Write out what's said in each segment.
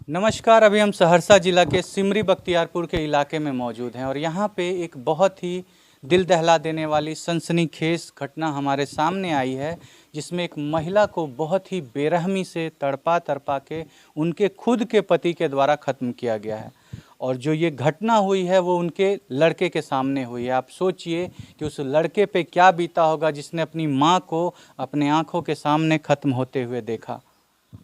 नमस्कार। अभी हम सहरसा जिला के सिमरी बख्तियारपुर के इलाके में मौजूद हैं और यहाँ पे एक बहुत ही दिल दहला देने वाली सनसनीखेज घटना हमारे सामने आई है, जिसमें एक महिला को बहुत ही बेरहमी से तड़पा तड़पा के उनके खुद के पति के द्वारा ख़त्म किया गया है। और जो ये घटना हुई है वो उनके लड़के के सामने हुई है। आप सोचिए कि उस लड़के पे क्या बीता होगा जिसने अपनी माँ को अपने आँखों के सामने ख़त्म होते हुए देखा।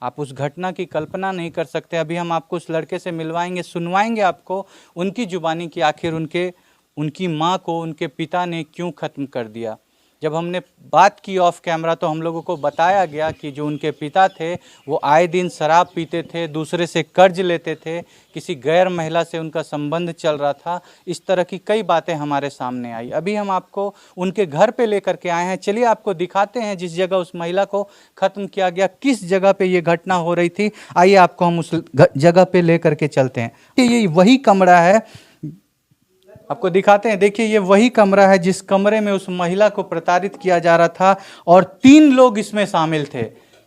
आप उस घटना की कल्पना नहीं कर सकते। अभी हम आपको उस लड़के से मिलवाएंगे, सुनवाएंगे आपको उनकी जुबानी कि आखिर उनकी माँ को उनके पिता ने क्यों ख़त्म कर दिया। जब हमने बात की ऑफ कैमरा तो हम लोगों को बताया गया कि जो उनके पिता थे वो आए दिन शराब पीते थे, दूसरे से कर्ज लेते थे, किसी गैर महिला से उनका संबंध चल रहा था। इस तरह की कई बातें हमारे सामने आई। अभी हम आपको उनके घर पे लेकर के आए हैं। चलिए आपको दिखाते हैं जिस जगह उस महिला को ख़त्म किया गया, किस जगह पे ये घटना हो रही थी। आइए आपको हम उस जगह पे लेकर के चलते हैं। ये वही कमरा है, आपको दिखाते हैं। देखिए ये वही कमरा है जिस कमरे में उस महिला को प्रताड़ित किया जा रहा था और 3 लोग इसमें शामिल थे।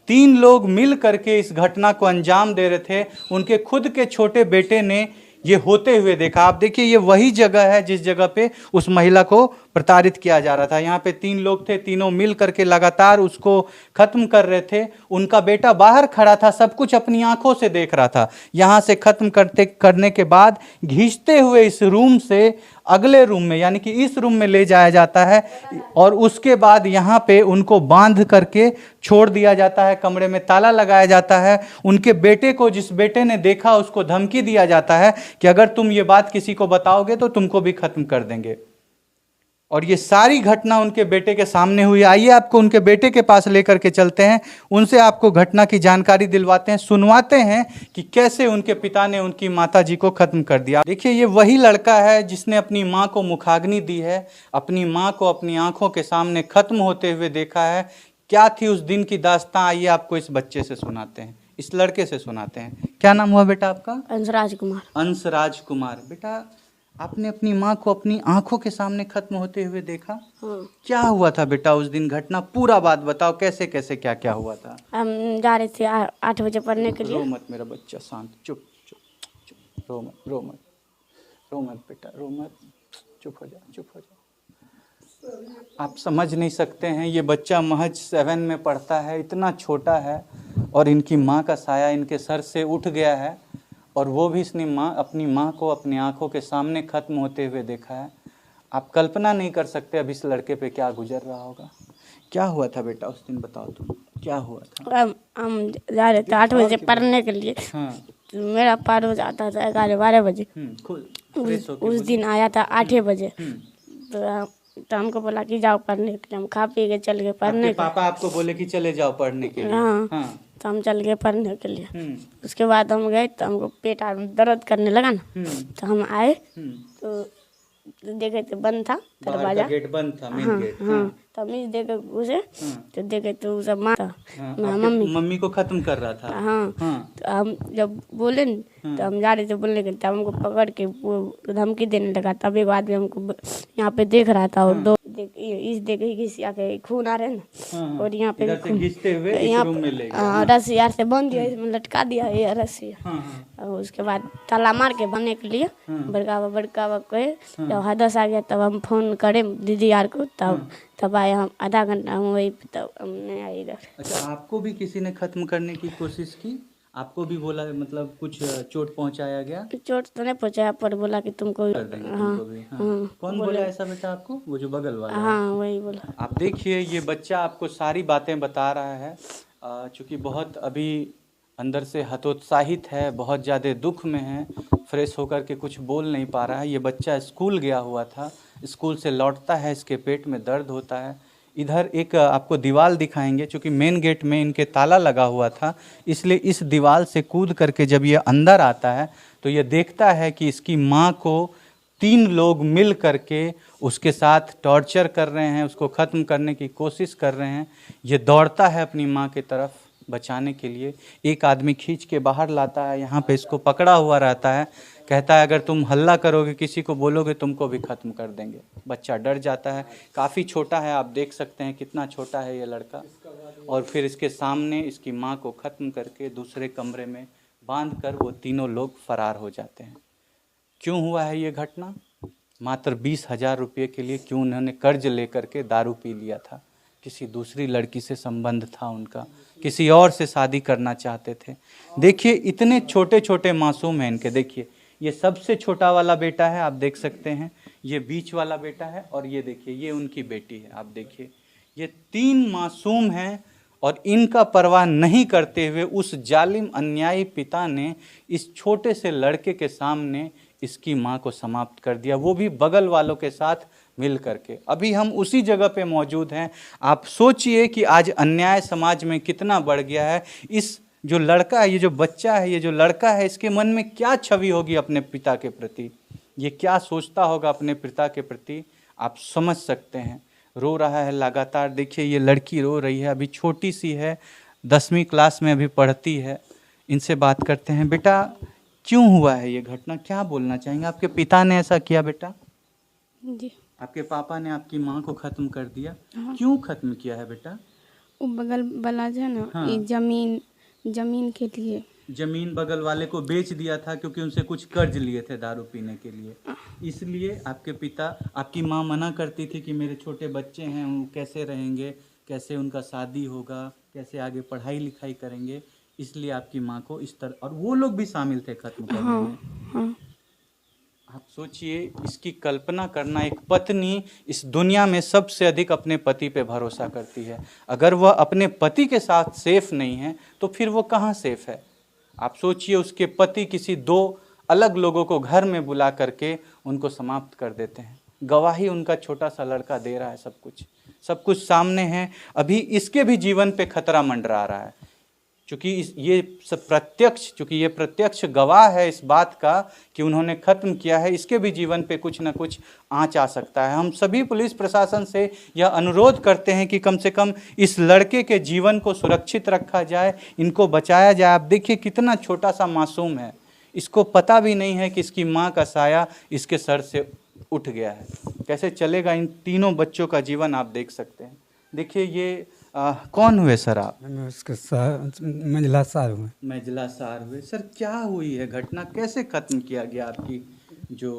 3 लोग मिल करके इस घटना को अंजाम दे रहे थे। उनके खुद के छोटे बेटे ने ये होते हुए देखा। आप देखिए ये वही जगह है जिस जगह पे उस महिला को प्रताड़ित किया जा रहा था। यहाँ पे 3 लोग थे, तीनों मिल करके लगातार उसको खत्म कर रहे थे। उनका बेटा बाहर खड़ा था, सब कुछ अपनी आंखों से देख रहा था। यहाँ से खत्म करने के बाद घिसते हुए इस रूम से अगले रूम में, यानी कि इस रूम में ले जाया जाता है और उसके बाद यहाँ पे उनको बांध करके छोड़ दिया जाता है। कमरे में ताला लगाया जाता है। उनके बेटे को, जिस बेटे ने देखा, उसको धमकी दिया जाता है कि अगर तुम ये बात किसी को बताओगे तो तुमको भी खत्म कर देंगे। और ये सारी घटना उनके बेटे के सामने हुई। आइए आपको उनके बेटे के पास लेकर के चलते हैं, उनसे आपको घटना की जानकारी दिलवाते हैं, सुनवाते हैं कि कैसे उनके पिता ने उनकी माता जी को खत्म कर दिया। देखिए ये वही लड़का है जिसने अपनी माँ को मुखाग्नि दी है, अपनी माँ को अपनी आंखों के सामने खत्म होते हुए देखा है। क्या थी उस दिन की दास्तां, आइए आपको इस बच्चे से सुनाते हैं, इस लड़के से सुनाते हैं। क्या नाम हुआ बेटा आपका? अंशराज कुमार। अंशराज कुमार। बेटा आपने अपनी माँ को अपनी आंखों के सामने खत्म होते हुए देखा? हाँ। क्या हुआ था बेटा उस दिन? घटना पूरा बात बताओ, कैसे कैसे क्या क्या हुआ था। हम जा रहे थे 8 बजे पढ़ने के लिए। रो मत मेरा बच्चा, शांत, चुप चुप चुप, रो मत रो मत रो मत बेटा, रो मत, चुप हो जा चुप हो जा। आप समझ नहीं सकते हैं, ये बच्चा महज 7 में पढ़ता है, इतना छोटा है और इनकी माँ का साया इनके सर से उठ गया है और वो भी इसने अपनी माँ को अपनी आंखों के सामने खत्म होते हुए देखा है। आप कल्पना नहीं कर सकते अब इस लड़के पे क्या गुजर रहा होगा। क्या हुआ था बेटा उस दिन, बताओ तुम, क्या हुआ था? हम जा रहे थे 8 बजे पढ़ने के लिए। हाँ। तो मेरा पार हो जाता था 11-12 बजे। उस दिन आया था 8 बजे। तो हमको बोला कि जाओ पढ़ने के लिए। हम खा पी के चल गए पढ़ने। पापा आपको बोले कि चले जाओ पढ़ने के लिए? हाँ। तो हम चल गए पढ़ने के लिए। उसके बाद हम गए तो हमको पेट दर्द करने लगा ना। तो हम आए तो देखे तो बंद था दरवाजा, गेट बंद था, मेन गेट। हाँ। तो हम इस देखे उसे तो देखे तो सब माँ था, मम्मी को खत्म कर रहा था। हाँ। तो हम जब बोले तो हम जा रहे थे बोलने के, तब हमको पकड़ के वो धमकी देने लगा। तब एक आदमी हमको यहाँ पे देख रहा था और देखे किसी आके खून आ रहे ना, और यहाँ पे घिसते हुए यहाँ रूम में ले गए। रस्सी यार से बांध दिया, इसमें लटका दिया ये रस्सी। और उसके बाद ताला मार के बनने के लिए बड़का कहे जब हादस आ गया तब हम फोन करे दीदी यार को, तब आए हम। आधा घंटा हम वही, तब हमने आए इधर। अच्छा, आपको भी किसी ने खत्म करने की कोशिश की? आपको भी बोला, मतलब कुछ चोट पहुंचाया गया? चोट तो नहीं पहुंचाया, पर बोला कि तुमको कर देंगे तुमको भी। हाँ। कौन बोला ऐसा बेटा आपको? वो जो बगल वाला? हाँ वही बोला। आप देखिए ये बच्चा आपको सारी बातें बता रहा है। चूँकि बहुत अभी अंदर से हतोत्साहित है, बहुत ज़्यादा दुख में है, फ्रेश होकर के कुछ बोल नहीं पा रहा है। ये बच्चा स्कूल गया हुआ था, स्कूल से लौटता है, इसके पेट में दर्द होता है। इधर एक आपको दीवार दिखाएंगे, चूँकि मेन गेट में इनके ताला लगा हुआ था, इसलिए इस दीवार से कूद करके जब ये अंदर आता है तो ये देखता है कि इसकी माँ को 3 लोग मिल करके उसके साथ टॉर्चर कर रहे हैं, उसको ख़त्म करने की कोशिश कर रहे हैं। ये दौड़ता है अपनी माँ की तरफ बचाने के लिए। एक आदमी खींच के बाहर लाता है, यहाँ पे इसको पकड़ा हुआ रहता है, कहता है अगर तुम हल्ला करोगे, किसी को बोलोगे, तुमको भी ख़त्म कर देंगे। बच्चा डर जाता है। काफ़ी छोटा है, आप देख सकते हैं कितना छोटा है ये लड़का। और फिर इसके सामने इसकी माँ को ख़त्म करके दूसरे कमरे में बांधकर वो तीनों लोग फरार हो जाते हैं। क्यों हुआ है ये घटना? मात्र 20,000 रुपये के लिए क्यों उन्होंने कर्ज लेकर के दारू पी लिया था। किसी दूसरी लड़की से संबंध था उनका, किसी और से शादी करना चाहते थे। देखिए इतने छोटे छोटे मासूम हैं इनके। देखिए ये सबसे छोटा वाला बेटा है, आप देख सकते हैं, ये बीच वाला बेटा है, और ये देखिए ये उनकी बेटी है। आप देखिए ये 3 मासूम हैं और इनका परवाह नहीं करते हुए उस जालिम अन्यायी पिता ने इस छोटे से लड़के के सामने इसकी मां को समाप्त कर दिया, वो भी बगल वालों के साथ मिल करके। अभी हम उसी जगह पे मौजूद हैं। आप सोचिए कि आज अन्याय समाज में कितना बढ़ गया है। इस जो लड़का है, ये जो बच्चा है, ये जो लड़का है, इसके मन में क्या छवि होगी अपने पिता के प्रति, ये क्या सोचता होगा अपने पिता के प्रति, आप समझ सकते हैं। रो रहा है लगातार। देखिए ये लड़की रो रही है, अभी छोटी सी है, 10वीं क्लास में अभी पढ़ती है। इनसे बात करते हैं। बेटा क्यों हुआ है ये घटना, क्या बोलना चाहेंगे? आपके पिता ने ऐसा किया बेटा? जी। आपके पापा ने आपकी माँ को खत्म कर दिया? हाँ। क्यों खत्म किया है बेटा? वो बगल वाला जो है ना, हाँ। ये जमीन के लिए। जमीन बगल वाले को बेच दिया था क्योंकि उनसे कुछ कर्ज लिए थे दारू पीने के लिए। इसलिए आपके पिता, आपकी माँ मना करती थी कि मेरे छोटे बच्चे हैं, वो कैसे रहेंगे, कैसे उनका शादी होगा, कैसे आगे पढ़ाई लिखाई करेंगे, इसलिए आपकी माँ को इस तरह, और वो लोग भी शामिल थे खत्म करने में। हाँ। आप सोचिए, इसकी कल्पना करना, एक पत्नी इस दुनिया में सबसे अधिक अपने पति पे भरोसा करती है। अगर वह अपने पति के साथ सेफ नहीं है तो फिर वो कहाँ सेफ है? आप सोचिए, उसके पति किसी 2 अलग लोगों को घर में बुला करके उनको समाप्त कर देते हैं। गवाही उनका छोटा सा लड़का दे रहा है, सब कुछ सामने है। अभी इसके भी जीवन पे खतरा मंडरा रहा है, चूँकि ये प्रत्यक्ष गवाह है इस बात का कि उन्होंने खत्म किया है। इसके भी जीवन पे कुछ न कुछ आँच आ सकता है। हम सभी पुलिस प्रशासन से यह अनुरोध करते हैं कि कम से कम इस लड़के के जीवन को सुरक्षित रखा जाए, इनको बचाया जाए। आप देखिए कितना छोटा सा मासूम है, इसको पता भी नहीं है कि इसकी माँ का साया इसके सर से उठ गया है। कैसे चलेगा इन तीनों बच्चों का जीवन, आप देख सकते हैं। देखिए ये कौन हुए सर आप? मैं उसके मंजिला सार हुए। मंजिला सार हुए। सर क्या हुई है घटना, कैसे खत्म किया गया आपकी जो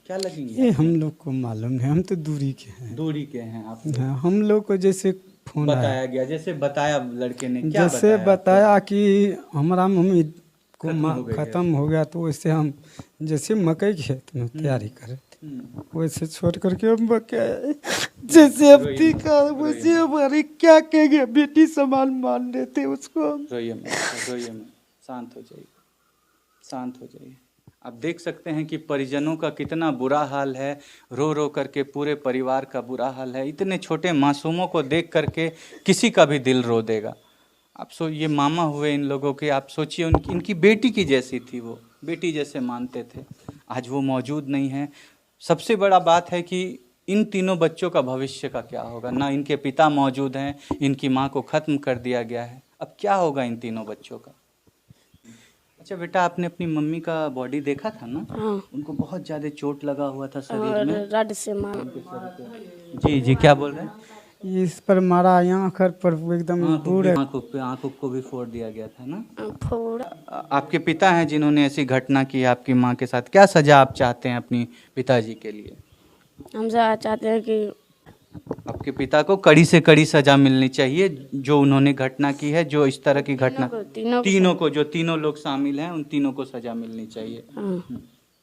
क्या लगेंगे? ये हम लोग को मालूम नहीं, हम तो दूरी के हैं। दूरी के हैं आप लोग? हाँ, हम लोग को जैसे फोन बताया गया, जैसे बताया लड़के ने, क्या जैसे बताया कि हमारा मम्मी को खत्म हो गया, तो वैसे हम जैसे मकई खेत में तैयारी करे वैसे छोड़ करके हम जैसे अब दिखा वैसे हमारे क्या कहेंगे, बेटी समान मान लेते उसको। रोइए मत, शांत हो जाइए, शांत हो जाइए। आप देख सकते हैं कि परिजनों का कितना बुरा हाल है, रो रो करके पूरे परिवार का बुरा हाल है। इतने छोटे मासूमों को देख करके किसी का भी दिल रो देगा। आप ये मामा हुए इन लोगों के, आप सोचिए इनकी बेटी की जैसी थी, वो बेटी जैसे मानते थे। आज वो मौजूद नहीं है। सबसे बड़ा बात है कि इन तीनों बच्चों का भविष्य का क्या होगा। ना इनके पिता मौजूद हैं, इनकी माँ को खत्म कर दिया गया है। अब क्या होगा इन तीनों बच्चों का? अच्छा बेटा, आपने अपनी मम्मी का बॉडी देखा था ना? हाँ। उनको बहुत ज्यादा चोट लगा हुआ था शरीर में। रड से मार। जी जी, क्या बोल रहे हैं? इस पर मारा, यहाँ आँख पर एकदम पूरे आँखों को भी फोड़ दिया गया था ना? फोड़। आपके पिता हैं जिन्होंने ऐसी घटना की आपकी माँ के साथ, क्या सजा आप चाहते हैं अपनी पिताजी के लिए? हम चाहते हैं कि आपके पिता को कड़ी से कड़ी सजा मिलनी चाहिए, जो उन्होंने घटना की है, जो इस तरह की घटना तीनों को जो तीनों लोग शामिल हैं, उन तीनों को सजा मिलनी चाहिए।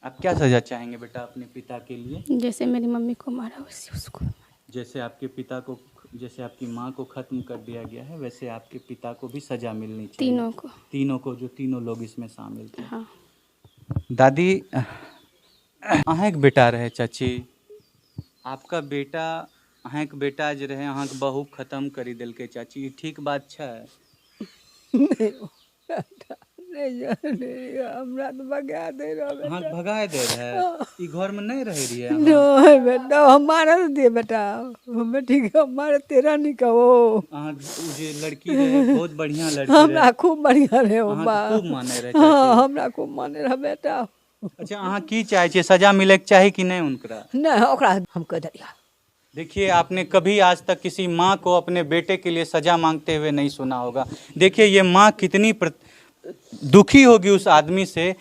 आप क्या सजा चाहेंगे बेटा अपने पिता के लिए? जैसे मेरी मम्मी को मारा वैसे उसको, जैसे आपके पिता को, जैसे आपकी माँ को खत्म कर दिया गया है, वैसे आपके पिता को भी सजा मिलनी चाहिए। तीनों को जो तीनों लोग इसमें शामिल थे। हाँ। दादी अहाँक बेटा रहे चाची, आपका बेटा अहाँक बेटा जे रहे, अहाँक बहू खत्म करी दिलके चाची, ठीक बात छै? हमरा तो भगा दे रहा, अहाँक भगा दे रहे, ई घर में नहीं रह रही है? नहीं बेटा, हमारा दे बेटा, हमें ठीक है, हमारे तेरा नहीं कहो। अहाँक जे लड़की रहे बहुत बढ़िया लड़की हमरा खूब बढ़िया रहे, खूब माने रहे। हाँ, हमरा खूब माने रहे बेटा। अच्छा, अहाँ की चाहे छे, सजा मिले के चाही कि नहीं उनकरा? नहीं, ओकरा हम कह दिया। देखिए, आपने कभी आज तक किसी माँ को अपने बेटे के लिए सजा मांगते हुए नहीं सुना होगा। देखिए ये माँ कितनी दुखी होगी उस आदमी से।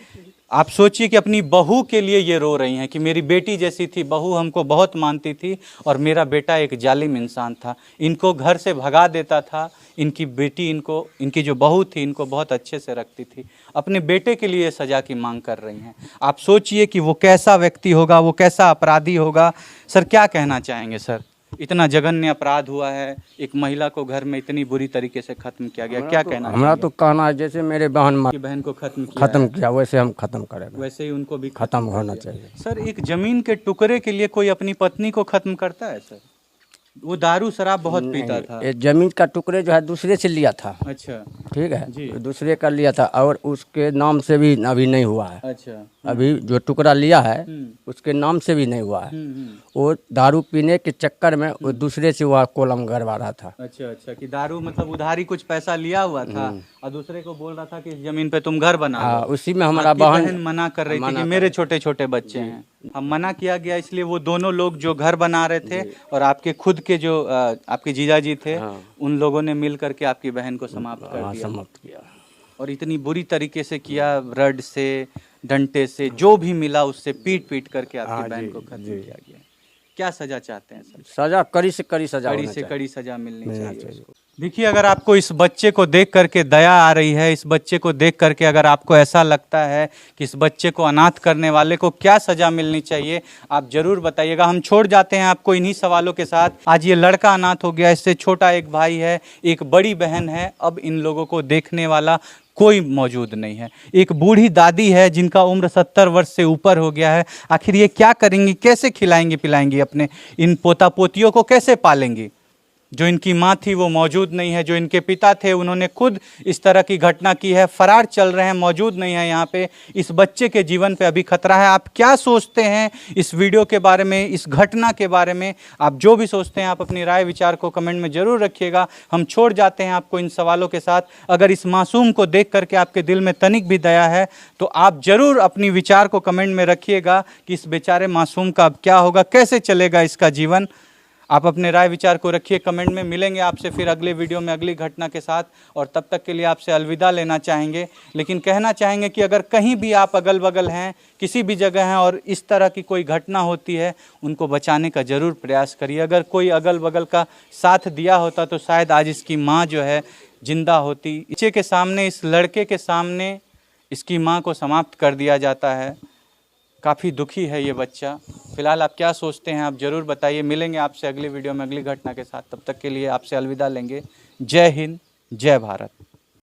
आप सोचिए कि अपनी बहू के लिए ये रो रही हैं कि मेरी बेटी जैसी थी, बहू हमको बहुत मानती थी और मेरा बेटा एक जालिम इंसान था, इनको घर से भगा देता था, इनकी बेटी इनको, इनकी जो बहू थी इनको बहुत अच्छे से रखती थी। अपने बेटे के लिए सज़ा की मांग कर रही हैं। आप सोचिए कि वो कैसा व्यक्ति होगा, वो कैसा अपराधी होगा। सर क्या कहना चाहेंगे सर? इतना जघन्य अपराध हुआ है, एक महिला को घर में इतनी बुरी तरीके से खत्म किया गया, क्या कहना हमरा तो कहना है जैसे मेरे बहन को खत्म किया वैसे हम खत्म करेंगे, वैसे ही उनको भी खत्म होना चाहिए। सर एक जमीन के टुकड़े के लिए कोई अपनी पत्नी को खत्म करता है सर? वो दारू शराब बहुत पीता था। ये जमीन का टुकड़े जो है दूसरे से लिया था। अच्छा ठीक है जी। दूसरे का लिया था और उसके नाम से भी अभी नहीं हुआ है। अच्छा अभी जो टुकड़ा लिया है उसके नाम से भी नहीं हुआ है। वो दारू पीने के चक्कर में वो दूसरे से वह कॉलम गड़वा रहा था। अच्छा कि दारू मतलब उधारी कुछ पैसा लिया हुआ था और दूसरे को बोल रहा था कि इस जमीन पे तुम घर बना लो। उसी में हमारा आपकी बहन मना कर रही थी कि मेरे छोटे छोटे बच्चे हैं। हम मना किया गया, इसलिए वो दोनों लोग जो घर बना रहे थे और आपके खुद के जो आपके जीजाजी थे, उन लोगों ने मिल करके आपकी बहन को समाप्त किया और इतनी बुरी तरीके से किया, रड से, डंडे से, जो भी मिला उससे पीट पीट करके आपकी बहन को खत्म किया गया। क्या सजा चाहते हैं सर? सजा कड़ी से कड़ी सजा, कड़ी सजा मिलनी चाहिए। देखिए अगर आपको इस बच्चे को देख करके दया आ रही है, इस बच्चे को देख करके अगर आपको ऐसा लगता है कि इस बच्चे को अनाथ करने वाले को क्या सजा मिलनी चाहिए, आप जरूर बताइएगा। हम छोड़ जाते हैं आपको इन्हीं सवालों के साथ। आज ये लड़का अनाथ हो गया, इससे छोटा एक भाई है, एक बड़ी बहन है, अब इन लोगों को देखने वाला कोई मौजूद नहीं है। एक बूढ़ी दादी है जिनका उम्र 70 वर्ष से ऊपर हो गया है। आखिर ये क्या करेंगी, कैसे खिलाएंगी पिलाएंगी अपने इन पोता पोतियों को, कैसे पालेंगी? जो इनकी माँ थी वो मौजूद नहीं है, जो इनके पिता थे उन्होंने खुद इस तरह की घटना की है, फरार चल रहे हैं, मौजूद नहीं है यहाँ पे। इस बच्चे के जीवन पे अभी खतरा है। आप क्या सोचते हैं इस वीडियो के बारे में, इस घटना के बारे में? आप जो भी सोचते हैं आप अपनी राय विचार को कमेंट में ज़रूर रखिएगा। हम छोड़ जाते हैं आपको इन सवालों के साथ। अगर इस मासूम को देख करके आपके दिल में तनिक भी दया है तो आप ज़रूर अपनी विचार को कमेंट में रखिएगा कि इस बेचारे मासूम का अब क्या होगा, कैसे चलेगा इसका जीवन। आप अपने राय विचार को रखिए कमेंट में। मिलेंगे आपसे फिर अगले वीडियो में अगली घटना के साथ, और तब तक के लिए आपसे अलविदा लेना चाहेंगे। लेकिन कहना चाहेंगे कि अगर कहीं भी आप अगल बगल हैं, किसी भी जगह हैं और इस तरह की कोई घटना होती है, उनको बचाने का ज़रूर प्रयास करिए। अगर कोई अगल बगल का साथ दिया होता तो शायद आज इसकी माँ जो है जिंदा होती। बच्चे के सामने, इस लड़के के सामने इसकी माँ को समाप्त कर दिया जाता है। काफ़ी दुखी है ये बच्चा। फिलहाल आप क्या सोचते हैं आप ज़रूर बताइए। मिलेंगे आपसे अगली वीडियो में अगली घटना के साथ, तब तक के लिए आपसे अलविदा लेंगे। जय हिंद, जय भारत।